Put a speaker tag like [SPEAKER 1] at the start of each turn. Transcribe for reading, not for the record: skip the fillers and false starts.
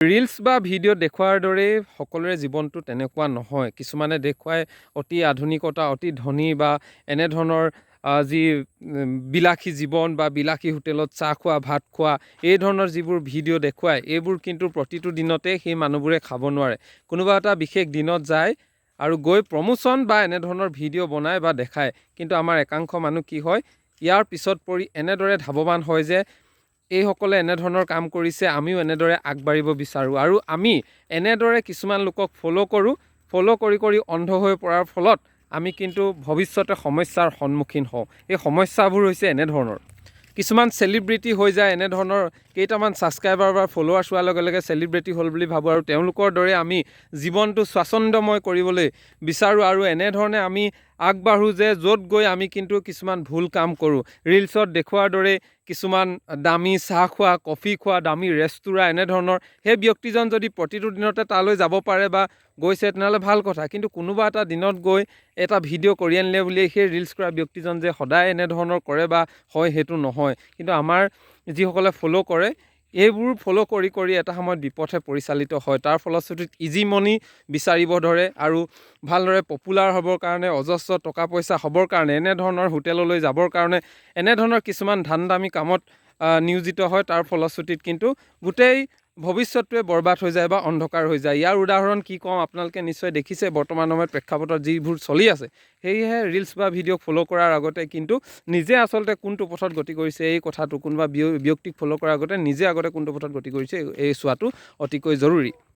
[SPEAKER 1] Reels বা video' দেখুৱাৰ দৰেই সকলোৰে জীৱনটো তেনেকুৱা নহয়। কিছুমানে দেখুৱায় অতি আধুনিকতা, অতি ধনী বা এনেধৰণৰ যি বিলাসী জীৱন বা বিলাসী হোটেলত চাহ খোৱা, ভাত খোৱা, এই ধৰণৰ যিবোৰ ভিডিঅ' দেখুৱায়, এইবোৰ কিন্তু প্ৰতিটো দিনতে সেই মানুহবোৰে খাব নোৱাৰে। কোনোবা এটা বিশেষ দিনত যায় আৰু গৈ প্ৰমোচন বা এনেধৰণৰ ভিডিঅ' বনায় বা দেখায়। কিন্তু আমাৰ একাংশ মানুহ কি হয়, ইয়াৰ পিছত পৰি এনেদৰে ধাৱমান হয় যে এইসকলে এনেধৰণৰ কাম কৰিছে, আমিও এনেদৰে আগবাঢ়িব বিচাৰোঁ আৰু আমি এনেদৰে কিছুমান লোকক ফ'ল' কৰোঁ। ফ'ল' কৰি কৰি অন্ধ হৈ পৰাৰ ফলত আমি কিন্তু ভৱিষ্যতে সমস্যাৰ সন্মুখীন হওঁ। এই সমস্যাবোৰ হৈছে এনেধৰণৰ। কিছুমান চেলিব্ৰিটি হৈ যায়, এনেধৰণৰ কেইটামান ছাবস্ক্ৰাইবাৰ বা ফলোৱাৰ্ছ হোৱাৰ লগে লগে চেলিব্ৰিটি হ'ল বুলি ভাবোঁ আৰু তেওঁলোকৰ দৰে আমি জীৱনটো স্বাচ্ছন্দ্যময় কৰিবলৈ বিচাৰোঁ আৰু এনেধৰণে আমি আগবাঢ়োঁ যে য'ত গৈ আমি কিন্তু কিছুমান ভুল কাম কৰোঁ। ৰিলছত দেখুওৱাৰ দৰে কিছুমান দামী চাহ খোৱা, কফি খোৱা, দামী ৰেষ্টুৰাঁ এনেধৰণৰ, সেই ব্যক্তিজন যদি প্ৰতিটো দিনতে তালৈ যাব পাৰে বা গৈছে তেনেহ'লে ভাল কথা। কিন্তু কোনোবা এটা দিনত গৈ এটা ভিডিঅ' কৰি আনিলে বুলিয়ে সেই ৰিলছ কৰা ব্যক্তিজন যে সদায় এনেধৰণৰ কৰে বা হয় সেইটো নহয়। কিন্তু আমাৰ যিসকলে ফ'ল' কৰে, এইবোৰ ফ'ল' কৰি কৰি এটা সময়ত বিপথে পৰিচালিত হয়। তাৰ ফলশ্ৰুতিত ইজি মানি বিচাৰিব ধৰে আৰু ভালদৰে পপুলাৰ হ'বৰ কাৰণে, অজস্ৰ টকা পইচা হ'বৰ কাৰণে, এনেধৰণৰ হোটেললৈ যাবৰ কাৰণে এনেধৰণৰ কিছুমান ধান্দামী কামত নিয়োজিত হয়। তাৰ ফলশ্ৰুতিত কিন্তু গোটেই ভৱিষ্যতটোৱে বৰবাদ হৈ যায় বা অন্ধকাৰ হৈ যায়। ইয়াৰ উদাহৰণ কি কওঁ, আপোনালোকে নিশ্চয় দেখিছে বৰ্তমান সময়ত প্ৰেক্ষাপটত যিবোৰ চলি আছে। সেয়েহে ৰিলছ বা ভিডিঅ' ফ'ল' কৰাৰ আগতে কিন্তু নিজে আচলতে কোনটো পথত গতি কৰিছে এই কথাটো, কোনোবা ব্যক্তিক ফ'ল' কৰাৰ আগতে নিজে আগতে কোনটো পথত গতি কৰিছে এই চোৱাটো অতিকৈ জৰুৰী।